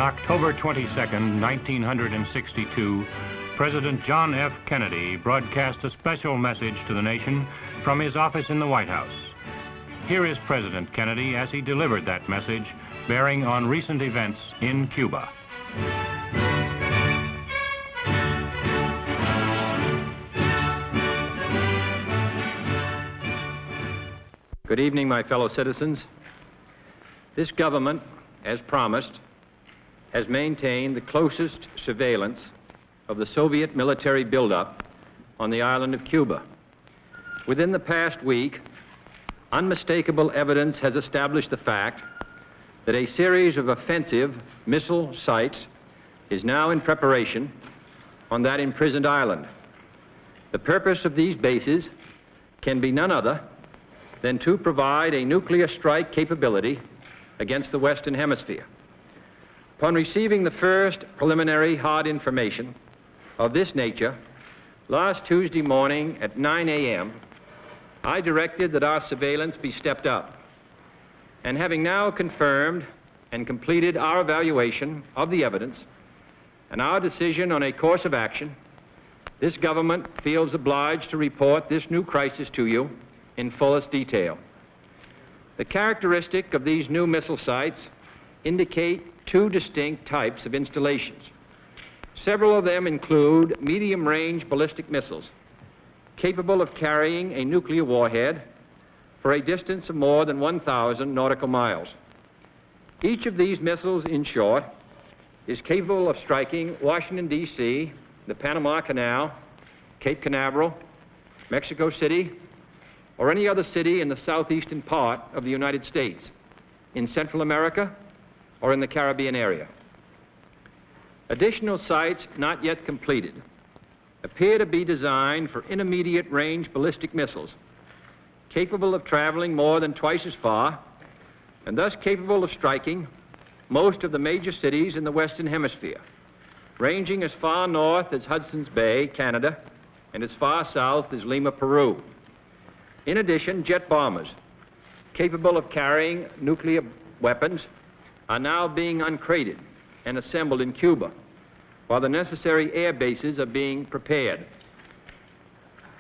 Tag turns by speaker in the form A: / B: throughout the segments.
A: October 22, 1962, President John F. Kennedy broadcast a special message to the nation from his office in the White House. Here is President Kennedy as he delivered that message bearing on recent events in Cuba.
B: Good evening, my fellow citizens. This government, as promised, has maintained the closest surveillance of the Soviet military buildup on the island of Cuba. Within the past week, unmistakable evidence has established the fact that a series of offensive missile sites is now in preparation on that imprisoned island. The purpose of these bases can be none other than to provide a nuclear strike capability against the Western Hemisphere. Upon receiving the first preliminary hard information of this nature, last Tuesday morning at 9 a.m., I directed that our surveillance be stepped up. And having now confirmed and completed our evaluation of the evidence and our decision on a course of action, this government feels obliged to report this new crisis to you in fullest detail. The characteristic of these new missile sites indicate two distinct types of installations. Several of them include medium-range ballistic missiles capable of carrying a nuclear warhead for a distance of more than 1,000 nautical miles. Each of these missiles, in short, is capable of striking Washington, D.C., the Panama Canal, Cape Canaveral, Mexico City, or any other city in the southeastern part of the United States, in Central America, or in the Caribbean area. Additional sites not yet completed appear to be designed for intermediate range ballistic missiles capable of traveling more than twice as far and thus capable of striking most of the major cities in the Western Hemisphere, ranging as far north as Hudson's Bay, Canada, and as far south as Lima, Peru. In addition, jet bombers capable of carrying nuclear weapons are now being uncrated and assembled in Cuba, while the necessary air bases are being prepared.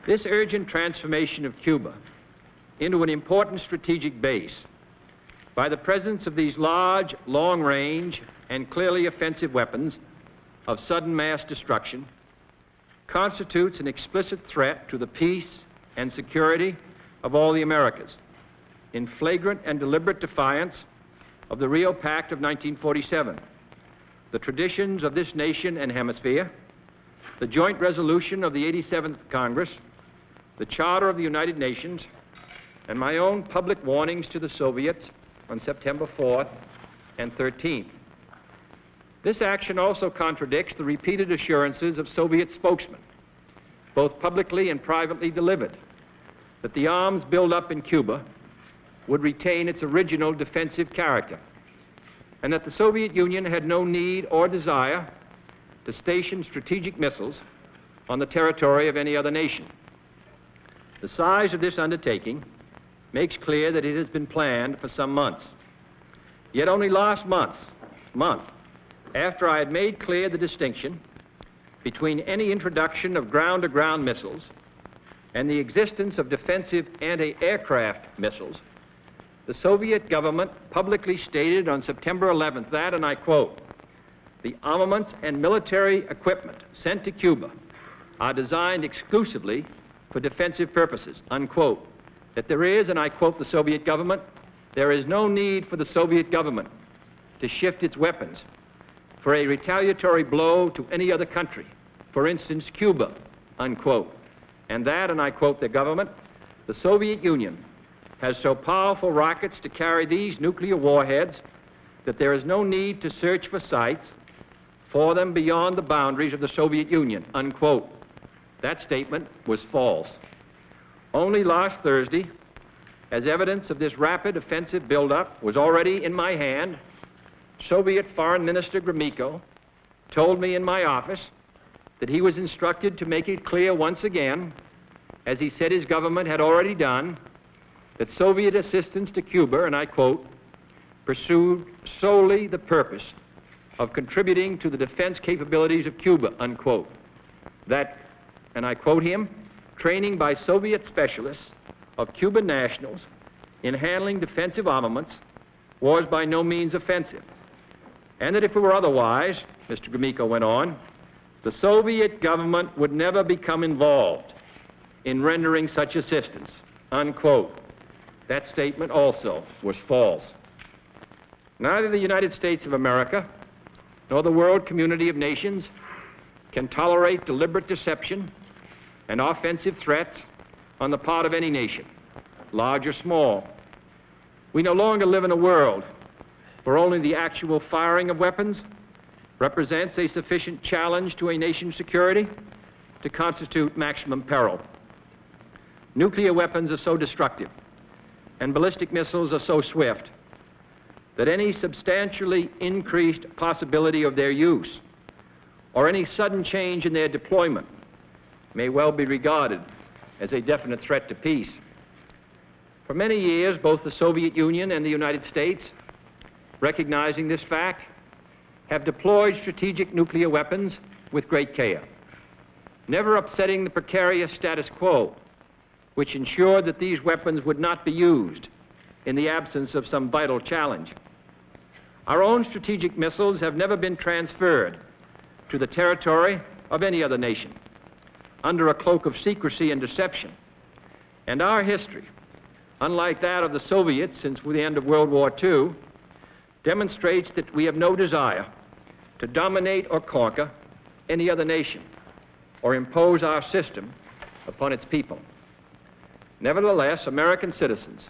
B: This urgent transformation of Cuba into an important strategic base by the presence of these large, long-range, and clearly offensive weapons of sudden mass destruction constitutes an explicit threat to the peace and security of all the Americas, in flagrant and deliberate defiance of the Rio Pact of 1947, the traditions of this nation and hemisphere, the joint resolution of the 87th Congress, the Charter of the United Nations, and my own public warnings to the Soviets on September 4th and 13th. This action also contradicts the repeated assurances of Soviet spokesmen, both publicly and privately delivered, that the arms buildup in Cuba would retain its original defensive character, and that the Soviet Union had no need or desire to station strategic missiles on the territory of any other nation. The size of this undertaking makes clear that it has been planned for some months. Yet only last month, after I had made clear the distinction between any introduction of ground-to-ground missiles and the existence of defensive anti-aircraft missiles, the Soviet government publicly stated on September 11th that, and I quote, "The armaments and military equipment sent to Cuba are designed exclusively for defensive purposes," unquote. That there is, and I quote the Soviet government, "there is no need for the Soviet government to shift its weapons for a retaliatory blow to any other country, for instance, Cuba," unquote. And that, and I quote the government, "the Soviet Union has so powerful rockets to carry these nuclear warheads that there is no need to search for sites for them beyond the boundaries of the Soviet Union," unquote. That statement was false. Only last Thursday, as evidence of this rapid offensive buildup was already in my hand, Soviet Foreign Minister Gromyko told me in my office that he was instructed to make it clear once again, as he said his government had already done, that Soviet assistance to Cuba, and I quote, "pursued solely the purpose of contributing to the defense capabilities of Cuba, unquote. That, and I quote him, training by Soviet specialists of Cuban nationals in handling defensive armaments was by no means offensive. And that if it were otherwise, Mr. Gromyko went on, the Soviet government would never become involved in rendering such assistance, unquote. That statement also was false. Neither the United States of America nor the world community of nations can tolerate deliberate deception and offensive threats on the part of any nation, large or small. We no longer live in a world where only the actual firing of weapons represents a sufficient challenge to a nation's security to constitute maximum peril. Nuclear weapons are so destructive and ballistic missiles are so swift that any substantially increased possibility of their use or any sudden change in their deployment may well be regarded as a definite threat to peace. For many years, both the Soviet Union and the United States, recognizing this fact, have deployed strategic nuclear weapons with great care, never upsetting the precarious status quo, which ensured that these weapons would not be used in the absence of some vital challenge. Our own strategic missiles have never been transferred to the territory of any other nation under a cloak of secrecy and deception. And our history, unlike that of the Soviets since the end of World War II, demonstrates that we have no desire to dominate or conquer any other nation or impose our system upon its people. Nevertheless, American citizens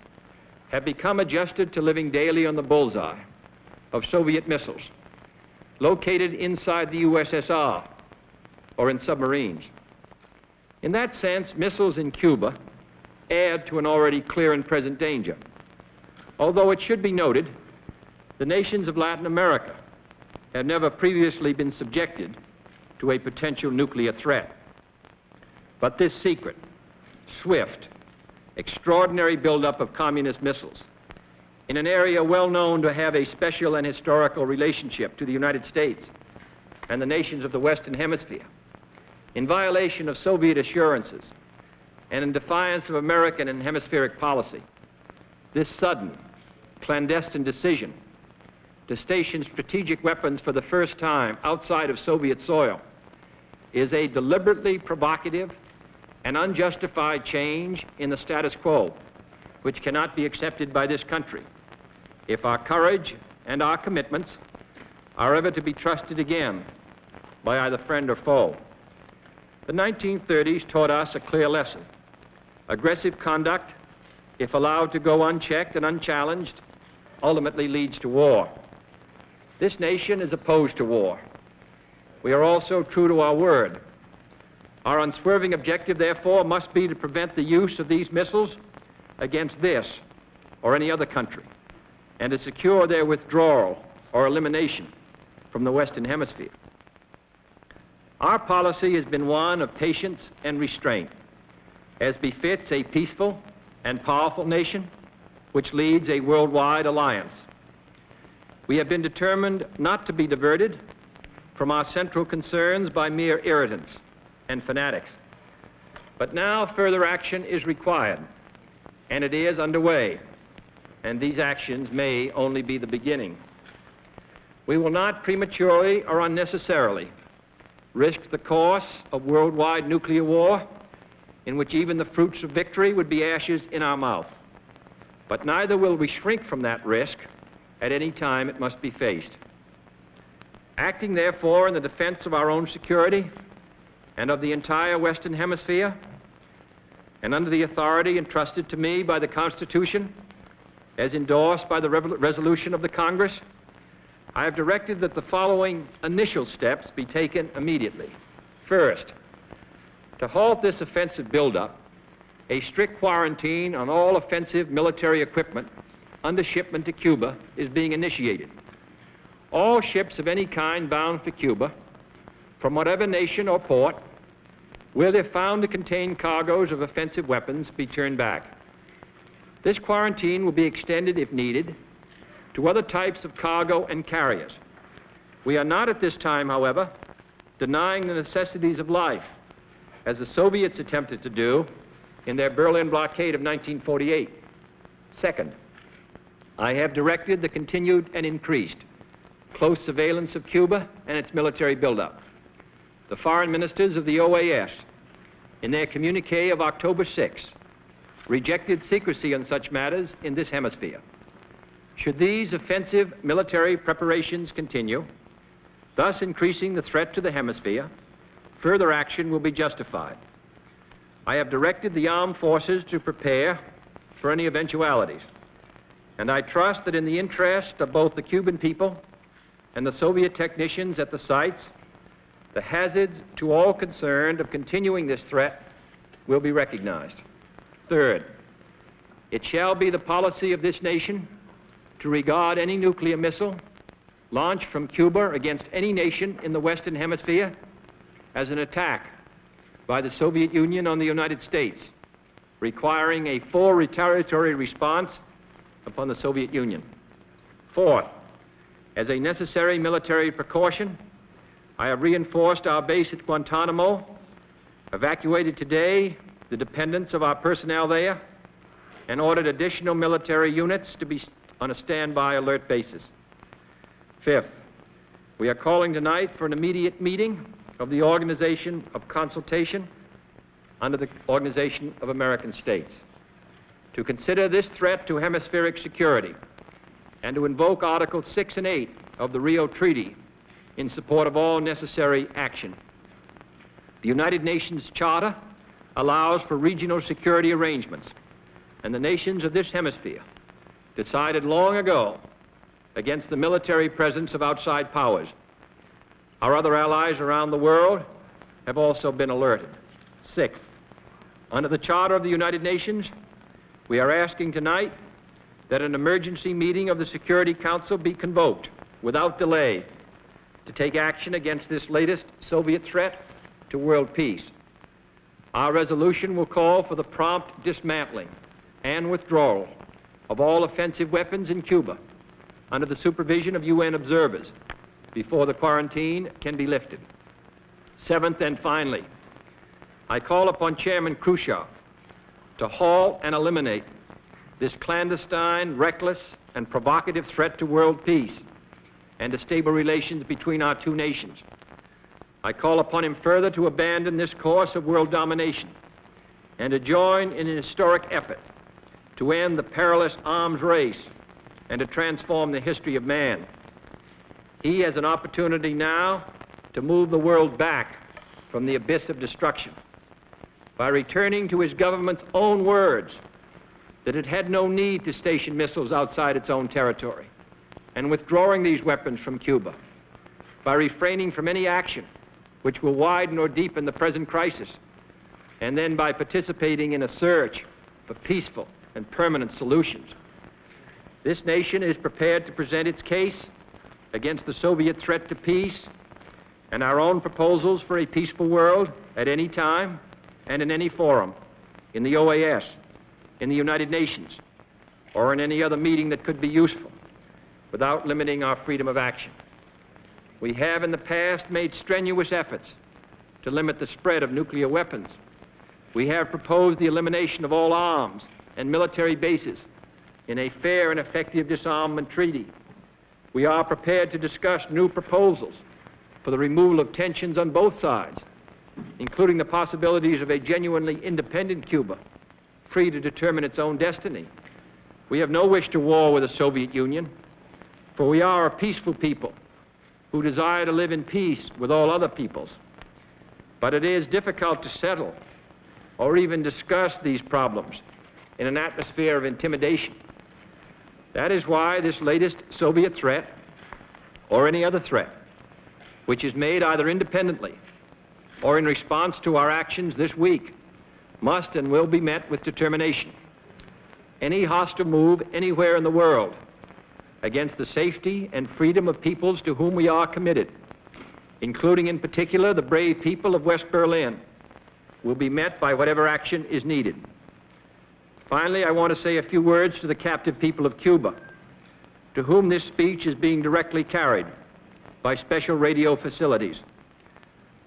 B: have become adjusted to living daily on the bullseye of Soviet missiles located inside the USSR or in submarines. In that sense, missiles in Cuba add to an already clear and present danger. Although it should be noted, the nations of Latin America have never previously been subjected to a potential nuclear threat. But this secret, swift, extraordinary buildup of communist missiles in an area well known to have a special and historical relationship to the United States and the nations of the Western Hemisphere, in violation of Soviet assurances and in defiance of American and hemispheric policy, this sudden, clandestine decision to station strategic weapons for the first time outside of Soviet soil is a deliberately provocative and unjustified change in the status quo, which cannot be accepted by this country if our courage and our commitments are ever to be trusted again by either friend or foe. The 1930s taught us a clear lesson. Aggressive conduct, if allowed to go unchecked and unchallenged, ultimately leads to war. This nation is opposed to war. We are also true to our word. Our unswerving objective, therefore, must be to prevent the use of these missiles against this or any other country, and to secure their withdrawal or elimination from the Western Hemisphere. Our policy has been one of patience and restraint, as befits a peaceful and powerful nation which leads a worldwide alliance. We have been determined not to be diverted from our central concerns by mere irritants and fanatics. But now further action is required, and it is underway, and these actions may only be the beginning. We will not prematurely or unnecessarily risk the course of worldwide nuclear war, in which even the fruits of victory would be ashes in our mouth. But neither will we shrink from that risk at any time it must be faced. Acting, therefore, in the defense of our own security and of the entire Western Hemisphere, and under the authority entrusted to me by the Constitution, as endorsed by the resolution of the Congress, I have directed that the following initial steps be taken immediately. First, to halt this offensive buildup, a strict quarantine on all offensive military equipment under shipment to Cuba is being initiated. All ships of any kind bound for Cuba, from whatever nation or port, where they're found to contain cargoes of offensive weapons, be turned back. This quarantine will be extended, if needed, to other types of cargo and carriers, We are not at this time, however, denying the necessities of life, as the Soviets attempted to do in their Berlin blockade of 1948. Second, I have directed the continued and increased close surveillance of Cuba and its military buildup. The foreign ministers of the OAS, in their communique of October 6, rejected secrecy on such matters in this hemisphere. Should these offensive military preparations continue, thus increasing the threat to the hemisphere, further action will be justified. I have directed the armed forces to prepare for any eventualities, and I trust that in the interest of both the Cuban people and the Soviet technicians at the sites, the hazards to all concerned of continuing this threat will be recognized. Third, it shall be the policy of this nation to regard any nuclear missile launched from Cuba against any nation in the Western Hemisphere as an attack by the Soviet Union on the United States, requiring a full retaliatory response upon the Soviet Union. Fourth, as a necessary military precaution, I have reinforced our base at Guantanamo, evacuated today the dependents of our personnel there, and ordered additional military units to be on a standby alert basis. Fifth, we are calling tonight for an immediate meeting of the Organization of Consultation under the Organization of American States to consider this threat to hemispheric security and to invoke Articles 6 and 8 of the Rio Treaty in support of all necessary action. The United Nations Charter allows for regional security arrangements, and the nations of this hemisphere decided long ago against the military presence of outside powers. Our other allies around the world have also been alerted. Sixth, under the Charter of the United Nations, we are asking tonight that an emergency meeting of the Security Council be convoked without delay to take action against this latest Soviet threat to world peace. Our resolution will call for the prompt dismantling and withdrawal of all offensive weapons in Cuba under the supervision of UN observers before the quarantine can be lifted. Seventh and finally, I call upon Chairman Khrushchev to halt and eliminate this clandestine, reckless, and provocative threat to world peace and to stable relations between our two nations. I call upon him further to abandon this course of world domination and to join in an historic effort to end the perilous arms race and to transform the history of man. He has an opportunity now to move the world back from the abyss of destruction by returning to his government's own words that it had no need to station missiles outside its own territory, and withdrawing these weapons from Cuba, by refraining from any action which will widen or deepen the present crisis, and then by participating in a search for peaceful and permanent solutions. This nation is prepared to present its case against the Soviet threat to peace and our own proposals for a peaceful world at any time and in any forum, in the OAS, in the United Nations, or in any other meeting that could be useful, without limiting our freedom of action. We have in the past made strenuous efforts to limit the spread of nuclear weapons. We have proposed the elimination of all arms and military bases in a fair and effective disarmament treaty. We are prepared to discuss new proposals for the removal of tensions on both sides, including the possibilities of a genuinely independent Cuba, free to determine its own destiny. We have no wish to war with the Soviet Union, for we are a peaceful people who desire to live in peace with all other peoples. But it is difficult to settle or even discuss these problems in an atmosphere of intimidation. That is why this latest Soviet threat, or any other threat, which is made either independently or in response to our actions this week, must and will be met with determination. Any hostile move anywhere in the world against the safety and freedom of peoples to whom we are committed, including in particular the brave people of West Berlin, will be met by whatever action is needed. Finally, I want to say a few words to the captive people of Cuba, to whom this speech is being directly carried. by special radio facilities.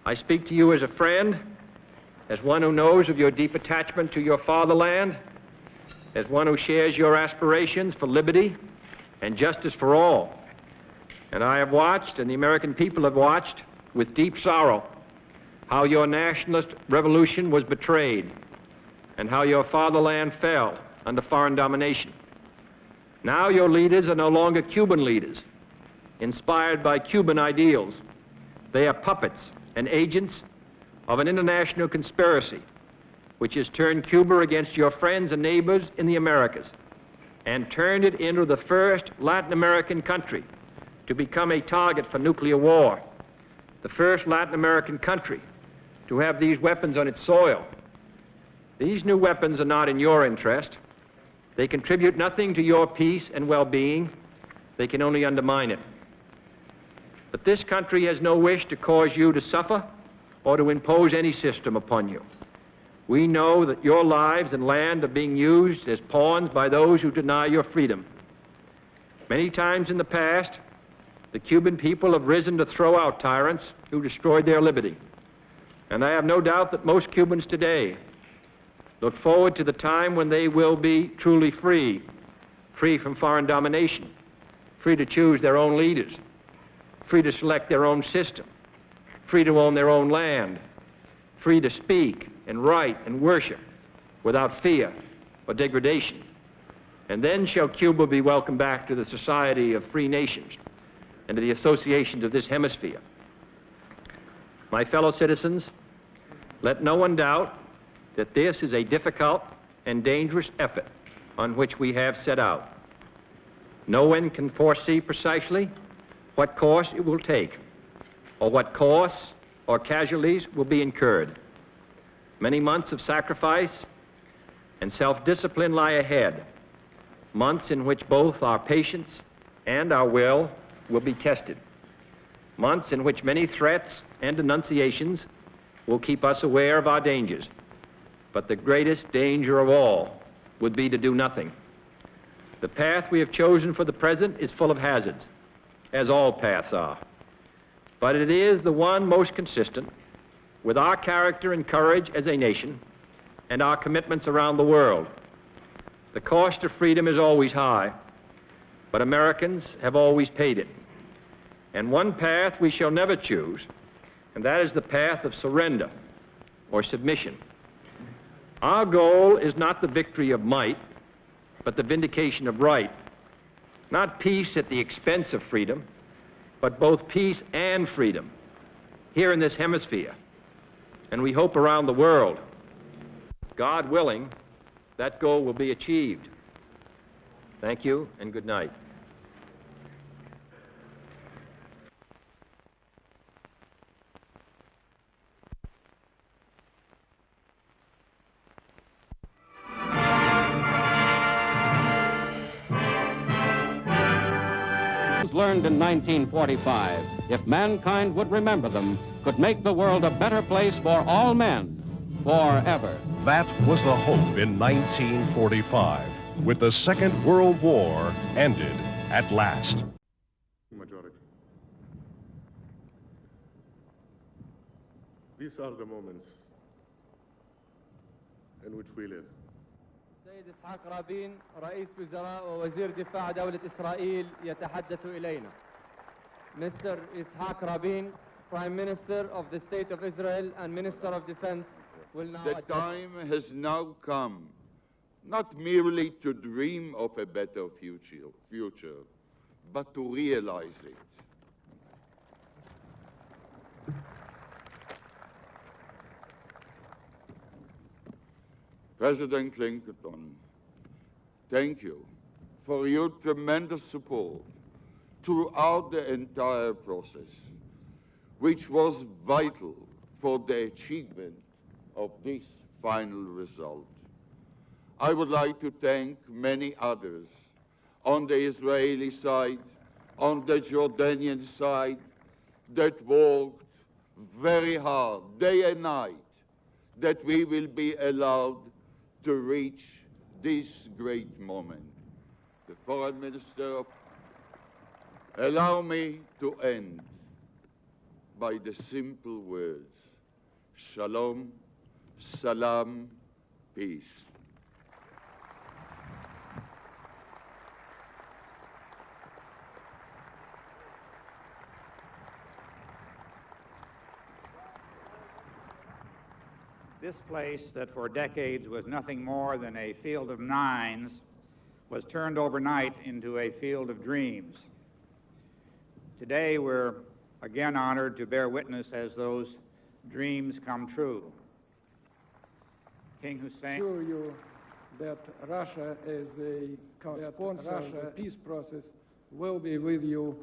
B: I speak to you as a friend, as one who knows of your deep attachment to your fatherland, as one who shares your aspirations for liberty and justice for all. And I have watched, and the American people have watched, with deep sorrow, how your nationalist revolution was betrayed and how your fatherland fell under foreign domination. Now your leaders are no longer Cuban leaders, inspired by Cuban ideals. They are puppets and agents of an international conspiracy which has turned Cuba against your friends and neighbors in the Americas and turned it into the first Latin American country to become a target for nuclear war, the first Latin American country to have these weapons on its soil. These new weapons are not in your interest. They contribute nothing to your peace and well-being. They can only undermine it. But this country has no wish to cause you to suffer or to impose any system upon you. We know that your lives and land are being used as pawns by those who deny your freedom. Many times in the past, the Cuban people have risen to throw out tyrants who destroyed their liberty. And I have no doubt that most Cubans today look forward to the time when they will be truly free, free from foreign domination, free to choose their own leaders, free to select their own system, free to own their own land, free to speak and write and worship without fear or degradation. And then shall Cuba be welcomed back to the society of free nations and to the associations of this hemisphere. My fellow citizens, let no one doubt that this is a difficult and dangerous effort on which we have set out. No one can foresee precisely what course it will take, or what costs or casualties will be incurred. Many months of sacrifice and self-discipline lie ahead, months in which both our patience and our will be tested, months in which many threats and denunciations will keep us aware of our dangers. But the greatest danger of all would be to do nothing. The path we have chosen for the present is full of hazards, as all paths are. But it is the one most consistent with our character and courage as a nation and our commitments around the world. The cost of freedom is always high, but Americans have always paid it. And one path we shall never choose, and that is the path of surrender or submission. Our goal is not the victory of might, but the vindication of right. Not peace at the expense of freedom, but both peace and freedom here in this hemisphere, and we hope around the world. God willing, that goal will be achieved. Thank you and good night.
C: Learned in 1945, if mankind would remember them, could make the world a better place for all men, forever.
D: That was the hope in 1945, with the Second World War ended at last.
E: Majority. These are the moments in which we live.
F: السيد إسحاق رابين رئيس وزراء ووزير دفاع دولة إسرائيل يتحدث إلينا. Mr. Yitzhak Rabin, Prime Minister of the State of Israel and Minister of Defense, will now
G: address. The time has now come, not merely to dream of a better future, but to realize it. President Clinton, thank you for your tremendous support throughout the entire process, which was vital for the achievement of this final result. I would like to thank many others on the Israeli side, on the Jordanian side, that worked very hard, day and night, that we will be allowed to reach this great moment. The Foreign Minister, allow me to end by the simple words, Shalom, Salam, peace.
H: This place that for decades was nothing more than a field of nines was turned overnight into a field of dreams. Today we're again honored to bear witness as those dreams come true. King Hussein
I: assure you that Russia as a co-sponsor of the peace process will be with you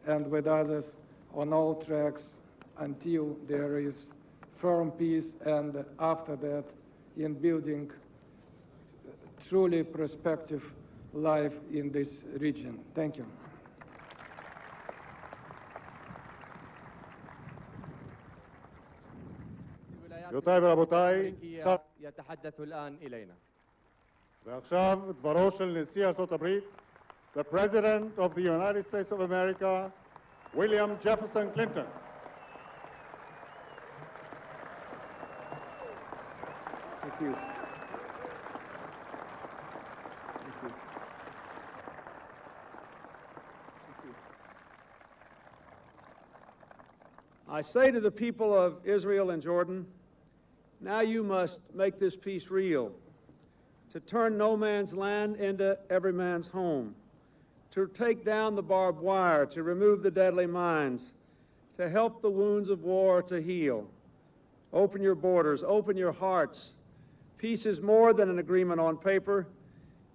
I: and with others on all tracks until there is firm peace, and after that in building truly prospective life in this region. Thank you.
E: גבירותיי ורבותיי,
F: يتحدث الآن إلينا.
E: ועכשיו דברו של נשיא ארצות הברית, the President of the United States of America, William Jefferson Clinton.
I: Thank you.
J: I say to the people of Israel and Jordan, now you must make this peace real, to turn no man's land into every man's home, to take down the barbed wire, to remove the deadly mines, to help the wounds of war to heal. Open your borders, open your hearts. Peace is more than an agreement on paper.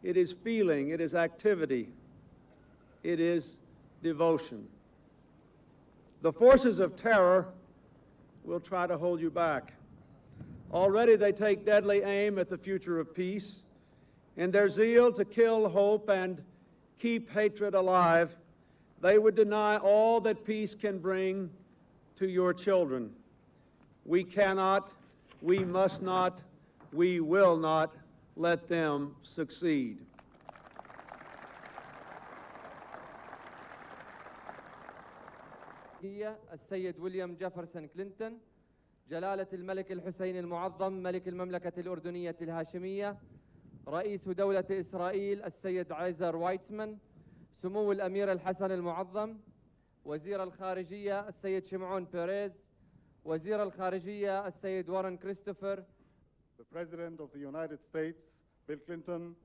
J: It is feeling, it is activity, it is devotion. The forces of terror will try to hold you back. Already they take deadly aim at the future of peace. In their zeal to kill hope and keep hatred alive, they would deny all that peace can bring to your children. We cannot, we must not, we will not let them succeed.
F: هي السيد ويليام جيفرسون كلينتون، جلالة الملك الحسين المعظم ملك المملكة الأردنية الهاشمية، رئيس دولة إسرائيل السيد عايزر وايتسمان، سمو الأمير الحسن المعظم، وزير الخارجية السيد شمعون بيريز، وزير الخارجية السيد وارن كريستوفر.
E: The President of the United States, Bill Clinton,